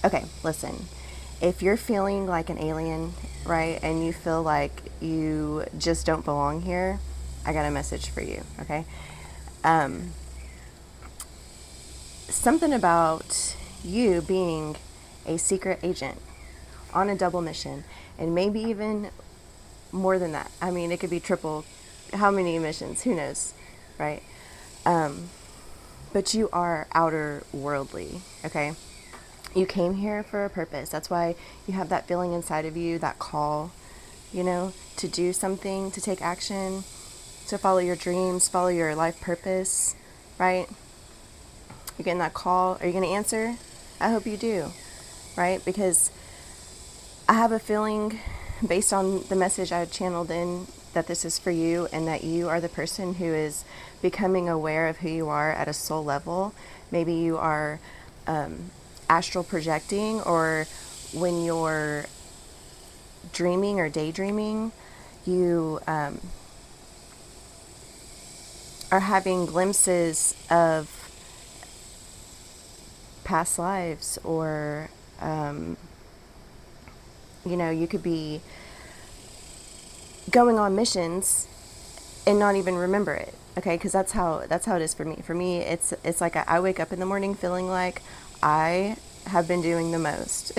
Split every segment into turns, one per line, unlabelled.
Okay, listen. If you're feeling like an alien, right, and you feel like you just don't belong here, I got a message for you, okay? Um, Something about you being a secret agent on a double mission, and maybe even more than that. I mean, it could be triple. How many missions? Who knows, right? Um, but you are outer worldly, okay? You came here for a purpose. That's why you have that feeling inside of you, that call, to do something, to take action, to follow your dreams, follow your life purpose, right? You're getting that call. Are you going to answer? I hope you do, right? Because I have a feeling, based on the message I channeled in, that this is for you and that you are the person who is becoming aware of who you are at a soul level. Maybe you are astral projecting, or when you're dreaming or daydreaming, you are having glimpses of past lives, or you could be going on missions and not even remember it. Okay, because that's how it is for me. For me, it's like I wake up in the morning feeling like I have been doing the most.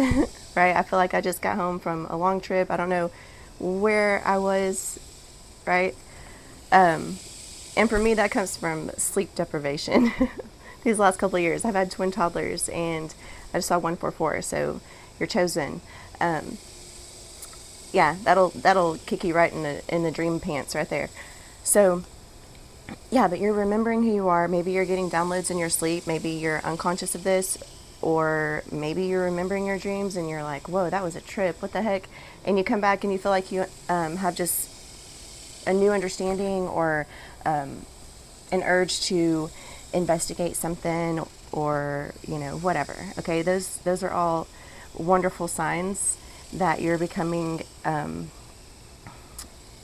Right? I feel like I just got home from a long trip. I don't know where I was, right? And for me, that comes from sleep deprivation. These last couple of years, I've had twin toddlers, and I just saw 144. So you're chosen. Um, yeah, that'll kick you right in the dream pants right there. So yeah, but you're remembering who you are. Maybe you're getting downloads in your sleep. Maybe you're unconscious of this, or maybe you're remembering your dreams and you're like, whoa, that was a trip. What the heck? And you come back and you feel like you have just a new understanding, or an urge to investigate something, or whatever. Okay, those are all wonderful signs that you're becoming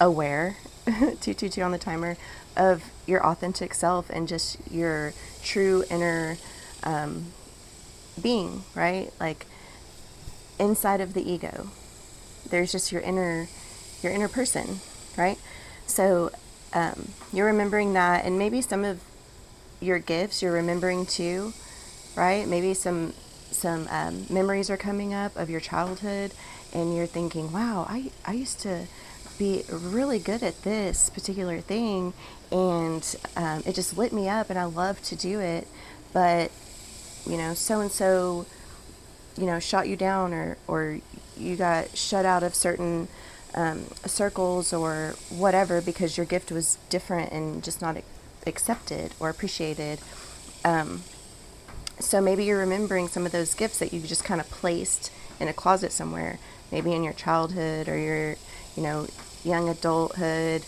aware 222 on the timer of your authentic self and just your true inner being, right? Like inside of the ego, there's just your inner person, right? So you're remembering that, and maybe some of your gifts you're remembering too, right? Maybe some memories are coming up of your childhood, and you're thinking, wow, I used to be really good at this particular thing, and it just lit me up and I love to do it, but so and so shot you down, or you got shut out of certain circles or whatever, because your gift was different and just not accepted or appreciated. So maybe you're remembering some of those gifts that you just kind of placed in a closet somewhere, maybe in your childhood or your young adulthood,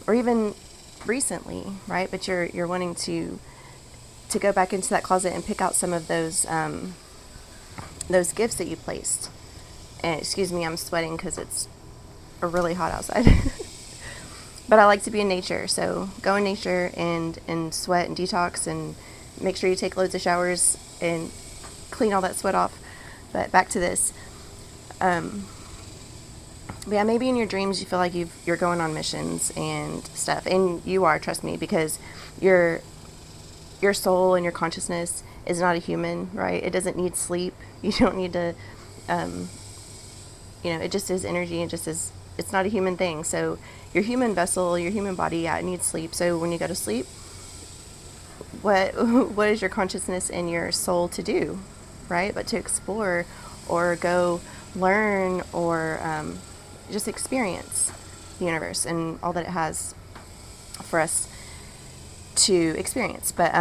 or even recently, right? But you're wanting to go back into that closet and pick out some of those gifts that you placed. And excuse me, I'm sweating because it's really hot outside. But I like to be in nature, so go in nature and sweat and detox, and make sure you take loads of showers and clean all that sweat off. But back to this. But yeah, maybe in your dreams you feel like you're going on missions and stuff, and you are, trust me, because your soul and your consciousness is not a human, right? It doesn't need sleep. You don't need to, it just is energy. It just is. It's not a human thing. So your human vessel, your human body, yeah, it needs sleep. So when you go to sleep, what is your consciousness and your soul to do, right? But to explore, or go learn, or just experience the universe and all that it has for us to experience. But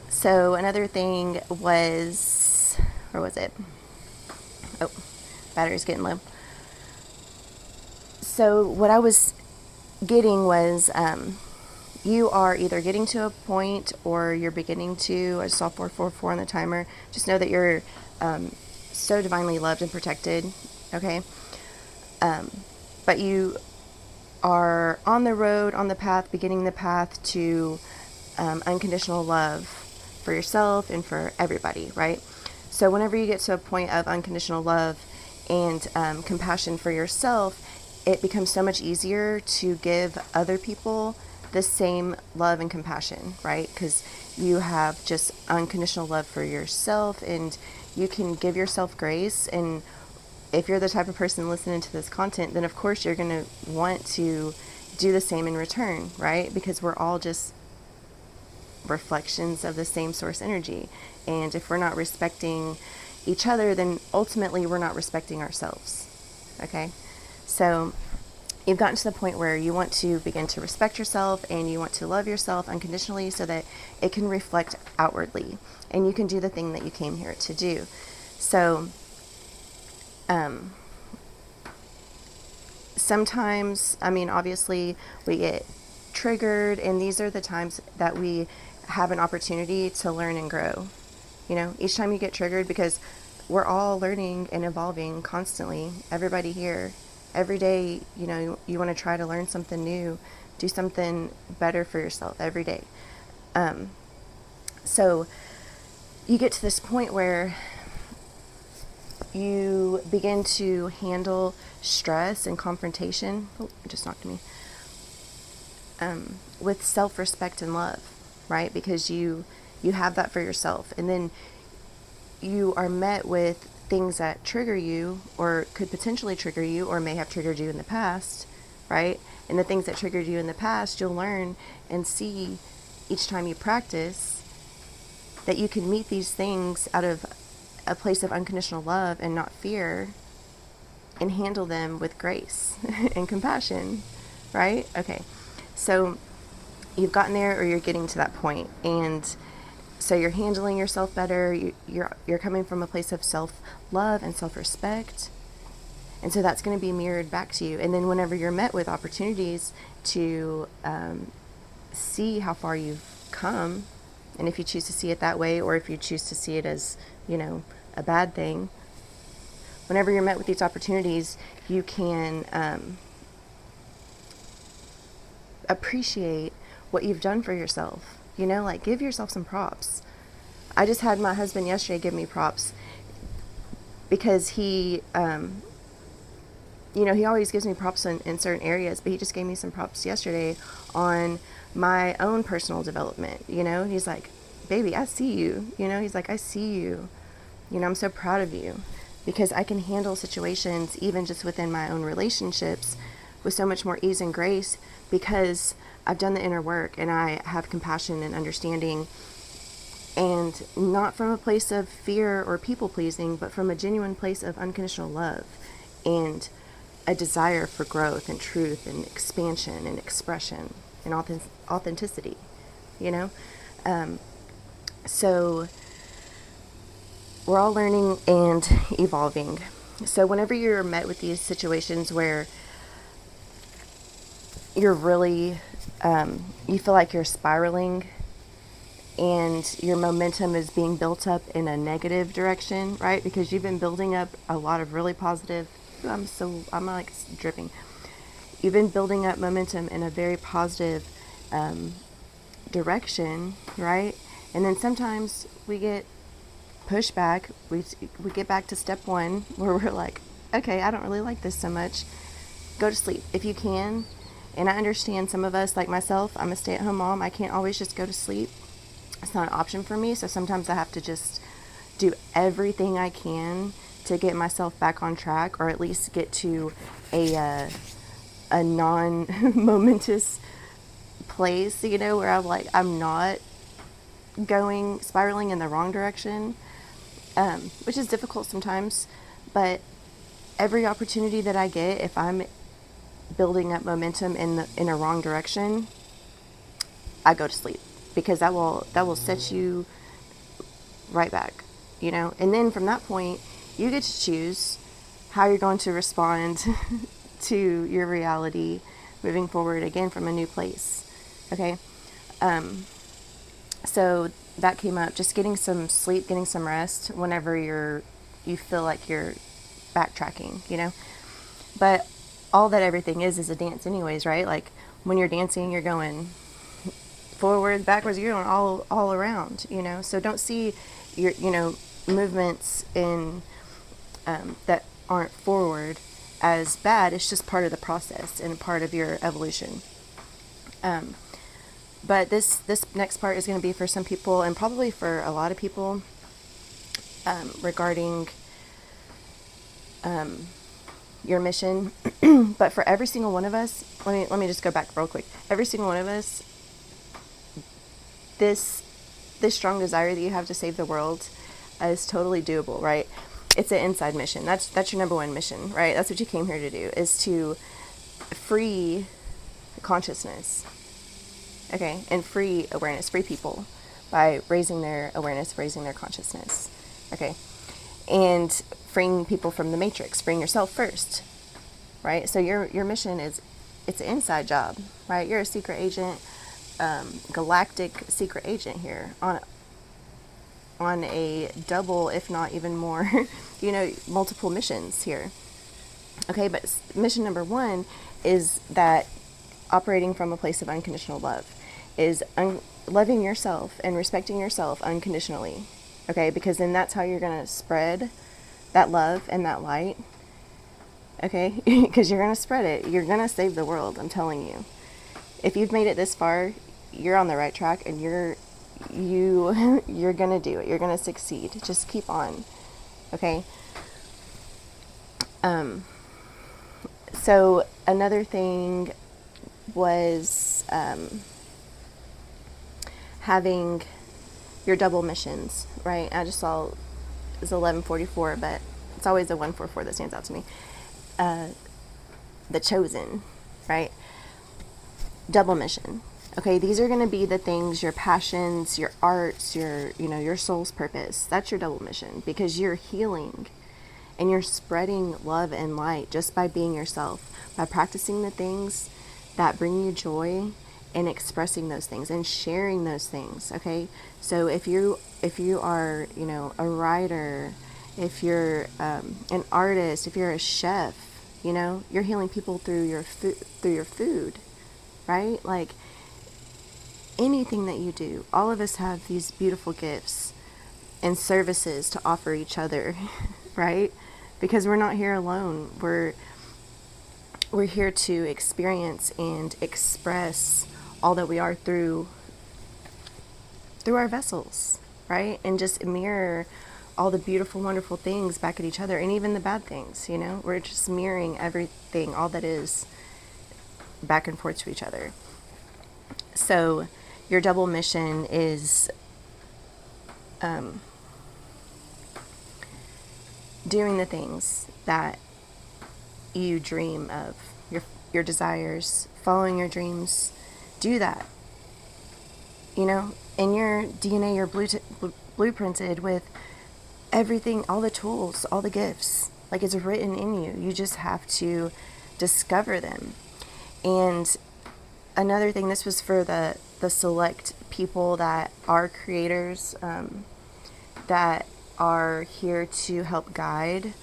so another thing was, where was it? Oh, battery's getting low. So what I was getting was, you are either getting to a point, or you're beginning to. I saw 444 on the timer. Just know that you're so divinely loved and protected, okay? But you are on the road, on the path, beginning the path to unconditional love for yourself and for everybody, right? So whenever you get to a point of unconditional love and compassion for yourself, it becomes so much easier to give other people the same love and compassion, right? Because you have just unconditional love for yourself, and you can give yourself grace. And if you're the type of person listening to this content, then of course you're going to want to do the same in return, right? Because we're all just reflections of the same source energy. And if we're not respecting each other, then ultimately we're not respecting ourselves. Okay? So you've gotten to the point where you want to begin to respect yourself and you want to love yourself unconditionally so that it can reflect outwardly and you can do the thing that you came here to do. So sometimes, I mean, obviously we get triggered, and these are the times that we have an opportunity to learn and grow. You know, each time you get triggered, because we're all learning and evolving constantly. Everybody here, every day, you know, you want to try to learn something new, do something better for yourself every day. So you get to this point where you begin to handle stress and confrontation. Oh, it just knocked me. With self-respect and love, right? Because you have that for yourself, and then you are met with things that trigger you or could potentially trigger you or may have triggered you in the past, right? And the things that triggered you in the past, you'll learn and see each time you practice that you can meet these things out of a place of unconditional love and not fear, and handle them with grace and compassion, right? Okay, so you've gotten there, or you're getting to that point, and so you're handling yourself better. You're coming from a place of self-love and self-respect, and so that's going to be mirrored back to you. And then whenever you're met with opportunities to see how far you've come, and if you choose to see it that way, or if you choose to see it as, you know, a bad thing, whenever you're met with these opportunities, you can appreciate what you've done for yourself. You know, like, give yourself some props. I just had my husband yesterday give me props because he, you know, he always gives me props in certain areas, but he just gave me some props yesterday on my own personal development. You know, he's like, baby, I see you. You know, he's like, I see you. You know, I'm so proud of you, because I can handle situations, even just within my own relationships, with so much more ease and grace, because I've done the inner work and I have compassion and understanding, and not from a place of fear or people pleasing, but from a genuine place of unconditional love and a desire for growth and truth and expansion and expression and authenticity, you know? So we're all learning and evolving. So whenever you're met with these situations where you're really, you feel like you're spiraling and your momentum is being built up in a negative direction, right? Because you've been building up a lot of really positive, I'm like dripping. You've been building up momentum in a very positive direction, right? And then sometimes we get pushback. We get back to step one where we're like, okay, I don't really like this so much. Go to sleep if you can. And I understand some of us, like myself, I'm a stay-at-home mom. I can't always just go to sleep. It's not an option for me. So sometimes I have to just do everything I can to get myself back on track, or at least get to a non-momentous place, you know, where I'm not spiraling in the wrong direction, which is difficult sometimes. But every opportunity that I get, if I'm building up momentum in a wrong direction, I go to sleep, because that will set you right back, you know. And then from that point, you get to choose how you're going to respond to your reality moving forward, again from a new place. Okay. So that came up, just getting some sleep, getting some rest whenever you feel like you're backtracking, you know. But all that everything is a dance anyways, right? Like when you're dancing, you're going forward, backwards, you're going all around, you know. So don't see your, you know, movements in that aren't forward as bad. It's just part of the process and part of your evolution. But this next part is going to be for some people, and probably for a lot of people, regarding your mission. But for every single one of us, let me just go back real quick. Every single one of us, this strong desire that you have to save the world is totally doable, right? It's an inside mission. That's your number one mission, right? That's what you came here to do, is to free consciousness, okay, and free awareness, free people by raising their awareness, raising their consciousness, okay, and freeing people from the matrix, freeing yourself first, right? So your mission is, it's an inside job, right? You're a secret agent, galactic secret agent here on a double, if not even more, you know, multiple missions here. Okay, but mission number one is that operating from a place of unconditional love is loving yourself and respecting yourself unconditionally. Okay, because then that's how you're going to spread that love and that light. Okay, because you're going to spread it. You're going to save the world, I'm telling you. If you've made it this far, you're on the right track, and you're going to do it. You're going to succeed. Just keep on. Okay. So another thing was having your double missions, right? I just saw it's 1144, but it's always a 144 that stands out to me. The chosen, right? Double mission. Okay, these are going to be the things, your passions, your arts, your soul's purpose. That's your double mission, because you're healing and you're spreading love and light just by being yourself, by practicing the things that bring you joy and expressing those things and sharing those things. Okay, so if you are, you know, a writer, if you're an artist, if you're a chef, you know, you're healing people through your food, right? Like anything that you do, all of us have these beautiful gifts and services to offer each other, right? Because we're not here alone. We're here to experience and express all that we are through our vessels, right? And just mirror all the beautiful, wonderful things back at each other, and even the bad things, you know? We're just mirroring everything, all that is, back and forth to each other. So your double mission is doing the things that you dream of, your desires, following your dreams. Do that. You know, in your DNA, you're blueprinted with everything, all the tools, all the gifts. Like, it's written in you. You just have to discover them. And another thing, this was for the select people that are creators, that are here to help guide.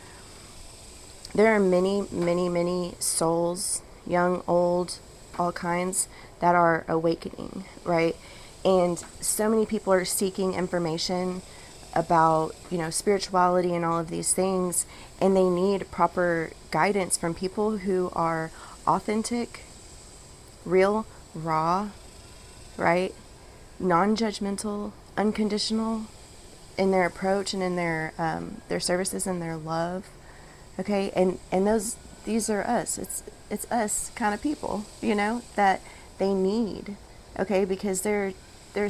There are many, many, many souls, young, old, all kinds, that are awakening, right? And so many people are seeking information about, you know, spirituality and all of these things, and they need proper guidance from people who are authentic, real, raw, right? Non-judgmental, unconditional in their approach and in their services and their love. Okay, and these are us. It's us kind of people, you know, that they need. Okay, because there's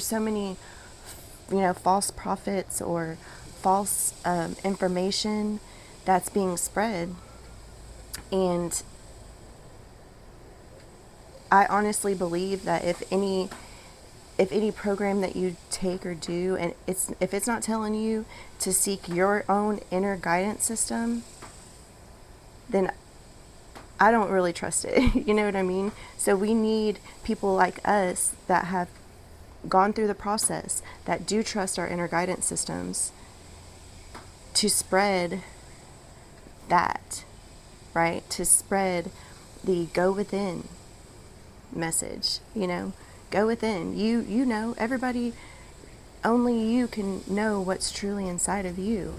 so many, you know, false prophets or false information that's being spread. And I honestly believe that if any program that you take or do, and if it's not telling you to seek your own inner guidance system, then I don't really trust it. You know what I mean? So we need people like us that have gone through the process, that do trust our inner guidance systems, to spread that, right? To spread the go within message, you know, Go within. You know, everybody, only you can know what's truly inside of you.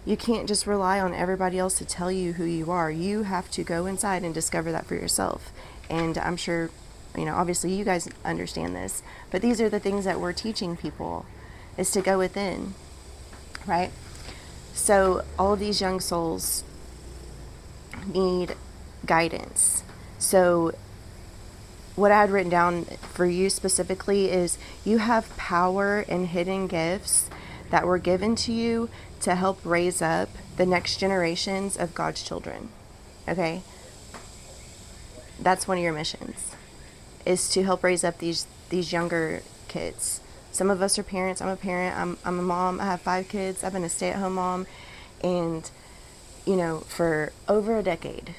You can't just rely on everybody else to tell you who you are. You have to go inside and discover that for yourself. And I'm sure, obviously you guys understand this, but these are the things that we're teaching people, is to go within, right? So all of these young souls need guidance. So what I had written down for you specifically is you have power and hidden gifts that were given to you to help raise up the next generations of God's children. Okay? That's one of your missions, is to help raise up these younger kids. Some of us are parents. I'm a parent. I'm a mom. I have 5 kids. I've been a stay-at-home mom, and for over a decade,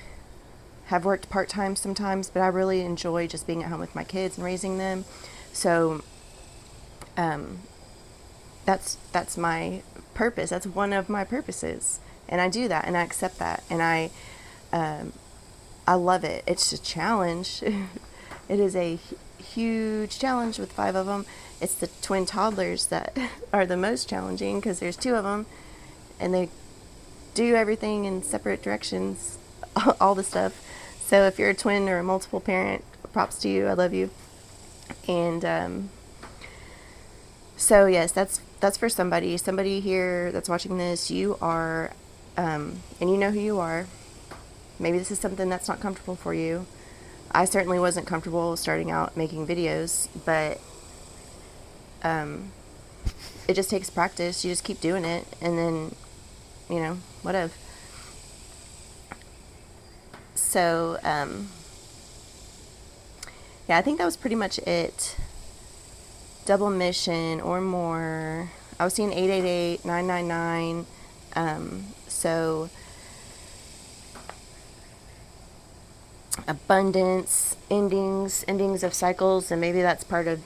have worked part-time sometimes, but I really enjoy just being at home with my kids and raising them. So that's my purpose. That's one of my purposes, and I do that, and I accept that, and I love it. It's a challenge. It is a huge challenge with 5 of them. It's the twin toddlers that are the most challenging, because there's 2 of them, and they do everything in separate directions, all the stuff. So if you're a twin or a multiple parent, props to you. I love you. And so yes, that's for somebody here that's watching this. You are, and you know who you are. Maybe this is something that's not comfortable for you. I certainly wasn't comfortable starting out making videos, but it just takes practice. You just keep doing it, and then, whatever. So, yeah, I think that was pretty much it. Double mission or more. I was seeing 888, 999. So abundance, endings of cycles, and maybe that's part of,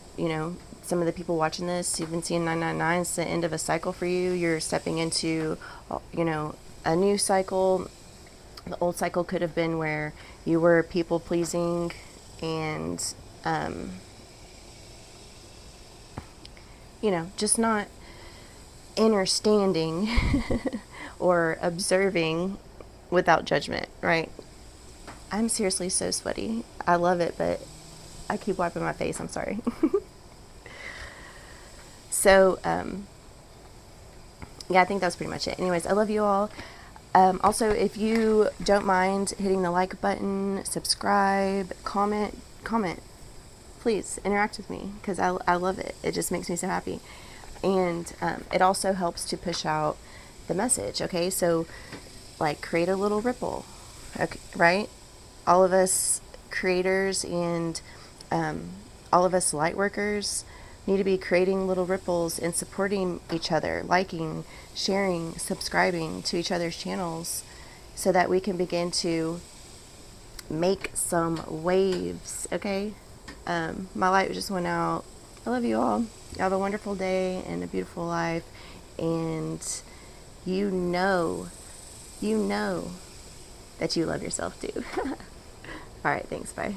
some of the people watching this. You've been seeing 999. It's the end of a cycle for you. You're stepping into, a new cycle. The old cycle could have been where you were people pleasing and, just not understanding or observing without judgment, right? I'm seriously so sweaty. I love it, but I keep wiping my face. I'm sorry. So, yeah, I think that's pretty much it. Anyways, I love you all. Also, if you don't mind hitting the like button, subscribe, comment, please interact with me, because I love it. It just makes me so happy. And it also helps to push out the message, okay? So, create a little ripple, okay, right? All of us creators and all of us light workers need to be creating little ripples and supporting each other, liking, sharing, subscribing to each other's channels, so that we can begin to make some waves, okay? My light just went out. I love you all. You have a wonderful day and a beautiful life, and you know that you love yourself too. All right, thanks, bye.